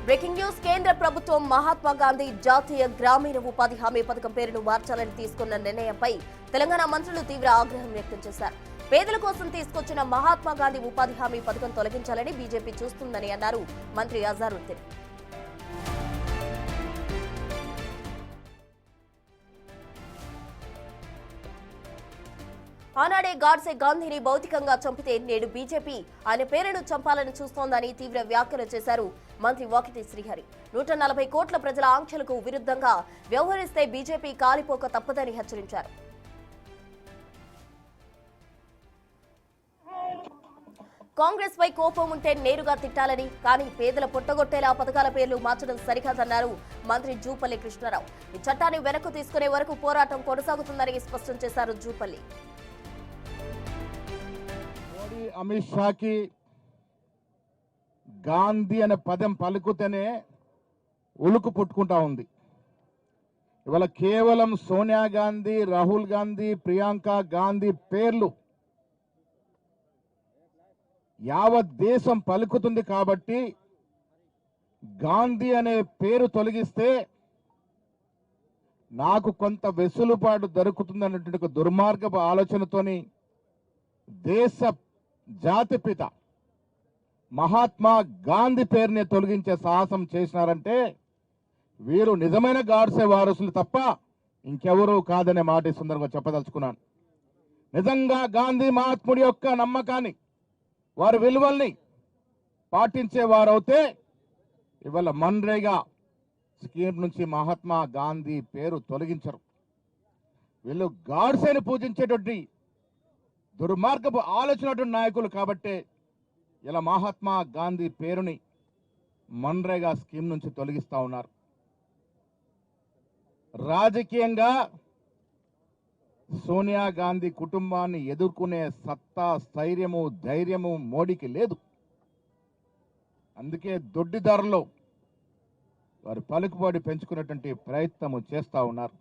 Breaking news. కేంద్ర ప్రభుత్వం మహాత్మా గాంధీ జాతీయ గ్రామీణ ఉపాధి హామీ పథకం పేరును మార్చాలని తీసుకున్న నిర్ణయంపై తెలంగాణ మంత్రులు తీవ్ర ఆగ్రహం వ్యక్తం చేశారు. పేదల కోసం తీసుకొచ్చిన మహాత్మా గాంధీ ఉపాధి హామీ పథకం తొలగించాలని బీజేపీ చూస్తుందని అన్నారు మంత్రి అజారుద్దీన్. ఆనాడే గాడ్సే గాంధీని భౌతికంగా చంపితే నేడు బీజేపీ ఆయన పేరును చంపాలని చూస్తోందని తీవ్ర వ్యాఖ్యలు చేశారు మంత్రి వాకిటి శ్రీహరి. 140 కోట్ల ప్రజల ఆంక్షలకు విరుద్ధంగా వ్యవహరిస్తే బీజేపీ కాలిపోక తప్పదని హెచ్చరించారు. కాంగ్రెస్ పై కోపం ఉంటే నేరుగా తిట్టాలని, కానీ పేదల పొట్టగొట్టేలా పథకాల పేర్లు మార్చడం సరికాదన్నారు మంత్రి జూపల్లి కృష్ణారావు. ఈ చట్టాన్ని వెనక్కు తీసుకునే వరకు పోరాటం కొనసాగుతుందని స్పష్టం చేశారు జూపల్లి. అమిత్ షాకి గాంధీ అనే పదం పలుకుతేనే ఉలుకు పుట్టుకుంటా ఉంది. ఇవాళ కేవలం సోనియా గాంధీ, రాహుల్ గాంధీ, ప్రియాంక గాంధీ పేర్లు యావత్ దేశం పలుకుతుంది కాబట్టి గాంధీ అనే పేరు తొలగిస్తే నాకు కొంత వెసులుబాటు దొరుకుతుంది అన్నటువంటి ఒక దుర్మార్గపు ఆలోచనతోని దేశ జాతిపిత మహాత్మా గాంధీ పేరుని తొలగించే సాహసం చేసినారంటే వీరు నిజమైన గాడ్సే వారసులు తప్ప ఇంకెవరూ కాదనే మాట ఈ సందర్భంగా చెప్పదలుచుకున్నాను. నిజంగా గాంధీ మహాత్ముడి యొక్క నమ్మకాన్ని, వారి విలువల్ని పాటించేవారైతే ఇవాళ మన్రేగా స్కీమ్ నుంచి మహాత్మా గాంధీ పేరు తొలగించరు. వీళ్ళు గాడ్సేని పూజించేటువంటి దుర్మార్గపు ఆలోచన నాయకులు కాబట్టే ఇలా మహాత్మా గాంధీ పేరుని మన్రేగా స్కీమ్ నుంచి తొలగిస్తా ఉన్నారు. రాజకీయంగా సోనియా గాంధీ కుటుంబాన్ని ఎదుర్కొనే సత్తా, స్థైర్యము, ధైర్యము మోడీకి లేదు. అందుకే దొడ్డిదారులో వారు పలుకుబడి పెంచుకునేటువంటి ప్రయత్నము చేస్తా ఉన్నారు.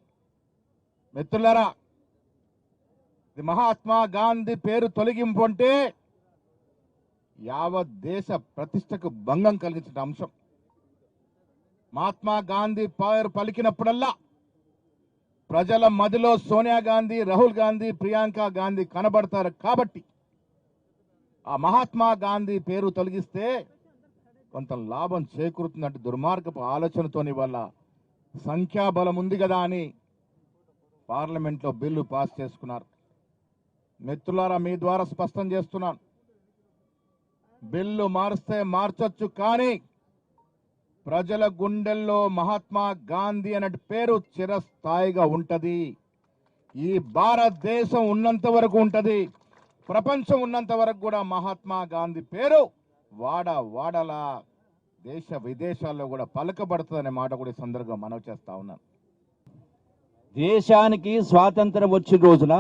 మిత్రులారా, మహాత్మా గాంధీ పేరు తొలగింపు అంటే యావత్ దేశ ప్రతిష్టకు భంగం కలిగించిన అంశం. మహాత్మా గాంధీ పేరు పలికినప్పుడల్లా ప్రజల మదిలో సోనియా గాంధీ, రాహుల్ గాంధీ, ప్రియాంక గాంధీ కనబడతారు. కాబట్టి ఆ మహాత్మా గాంధీ పేరు తొలగిస్తే కొంత లాభం చేకూరుతుందంటే దుర్మార్గపు ఆలోచనతోని వల్ల సంఖ్యాబలం ఉంది కదా అని పార్లమెంట్లో బిల్లు పాస్ చేసుకున్నారు. మిత్రులారా, మీ ద్వారా స్పష్టం చేస్తున్నాను, బిల్లు మారిస్తే మార్చొచ్చు, కానీ ప్రజల గుండెల్లో మహాత్మా గాంధీ అనే పేరు చిరస్థాయిగా ఉంటది. ఈ భారతదేశం ఉన్నంత వరకు ఉంటది, ప్రపంచం ఉన్నంత వరకు కూడా మహాత్మా గాంధీ పేరు వాడలా దేశ విదేశాల్లో కూడా పలకబడుతుందనే మాట కూడా ఈ సందర్భంగా మనవి చేస్తా ఉన్నాను. దేశానికి స్వాతంత్రం వచ్చిన రోజున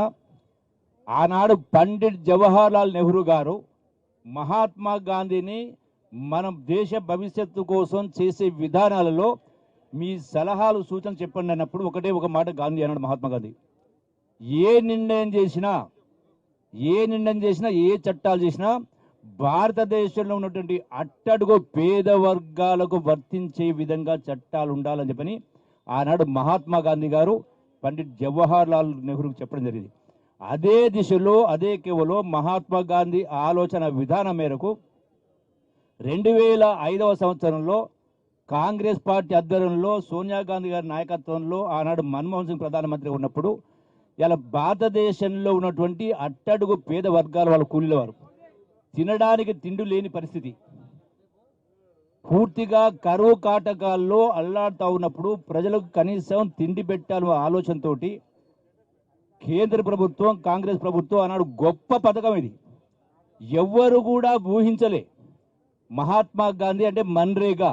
ఆనాడు పండిట్ జవహర్ లాల్ నెహ్రూ గారు మహాత్మా గాంధీని మనం దేశ భవిష్యత్తు కోసం చేసే విధానాలలో మీ సలహాలు, సూచన చెప్పండి అన్నప్పుడు ఒకటే ఒక మాట గాంధీ అన్నాడు. మహాత్మా గాంధీ ఏ నిర్ణయం చేసినా, ఏ చట్టాలు చేసినా భారతదేశంలో ఉన్నటువంటి అట్టడుగు పేద వర్గాలకు వర్తించే విధంగా చట్టాలు ఉండాలని చెప్పని ఆనాడు మహాత్మా గాంధీ గారు పండిట్ జవహర్ లాల్ నెహ్రూకి చెప్పడం జరిగింది. అదే దిశలో, అదే కేవలో మహాత్మా గాంధీ ఆలోచన విధానం మేరకు 2005వ సంవత్సరంలో కాంగ్రెస్ పార్టీ ఆధ్వర్యంలో సోనియా గాంధీ గారి నాయకత్వంలో ఆనాడు మన్మోహన్ సింగ్ ప్రధానమంత్రి ఉన్నప్పుడు ఇలా భారతదేశంలో ఉన్నటువంటి అట్టడుగు పేద వర్గాల వాళ్ళు కూలీలవారు తినడానికి తిండి లేని పరిస్థితి, పూర్తిగా కరువు కాటకాల్లో అల్లాడుతూ ఉన్నప్పుడు ప్రజలకు కనీసం తిండి పెట్టాలన్న ఆలోచనతోటి కేంద్ర ప్రభుత్వం, కాంగ్రెస్ ప్రభుత్వం ఆనాడు గొప్ప పథకం ఇది. ఎవ్వరు కూడా ఊహించలే. మహాత్మా గాంధీ అంటే మన్రేగా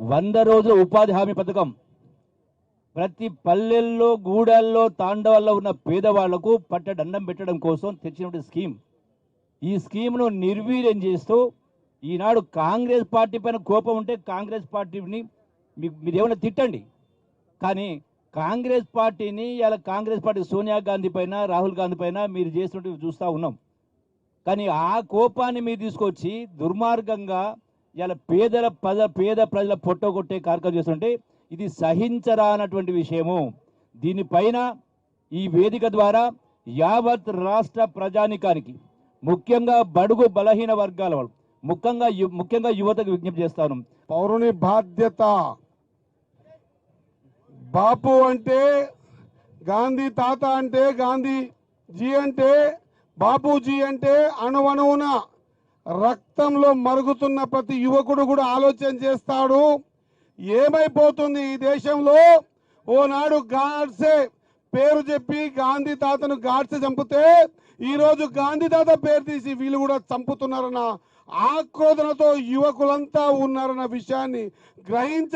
100 రోజుల ఉపాధి హామీ పథకం. ప్రతి పల్లెల్లో, గూడాల్లో, తాండవాల్లో ఉన్న పేదవాళ్లకు పట్టడండం పెట్టడం కోసం తెచ్చినటువంటి స్కీమ్. ఈ స్కీమ్ను నిర్వీర్యం చేస్తూ ఈనాడు కాంగ్రెస్ పార్టీ పైన కోపం ఉంటే కాంగ్రెస్ పార్టీని మీరేమైనా తిట్టండి, కానీ కాంగ్రెస్ పార్టీని ఇలా కాంగ్రెస్ పార్టీ సోనియా గాంధీ పైన, రాహుల్ గాంధీ పైన మీరు చేసినట్టు చూస్తూ ఉన్నాం. కానీ ఆ కోపాన్ని మీరు తీసుకొచ్చి దుర్మార్గంగా ఇలా పేద ప్రజల పొట్టగొట్టే కార్యక్రమం చేస్తుంటే ఇది సహించరానటువంటి విషయము. దీనిపైన ఈ వేదిక ద్వారా యావత్ రాష్ట్ర ప్రజానికానికి, ముఖ్యంగా బడుగు బలహీన వర్గాల వాళ్ళు, ముఖ్యంగా యువతకు విజ్ఞప్తి చేస్తాను. పౌరుని బాధ్యత. బాపు అంటే గాంధీ, తాత అంటే గాంధీజీ, అంటే బాపూజీ అంటే అణువణువున రక్తంలో మరుగుతున్న ప్రతి యువకుడు కూడా ఆలోచన చేస్తాడు, ఏమైపోతుంది ఈ దేశంలో. ఓనాడు గాడ్సే పేరు చెప్పి గాంధీ తాతను గాడ్సే చంపితే ఈరోజు గాంధీ తాత పేరు తీసి వీళ్ళు కూడా చంపుతున్నారన్న ఆక్రోధనతో యువకులంతా ఉన్నారన్న విషయాన్ని గ్రహించ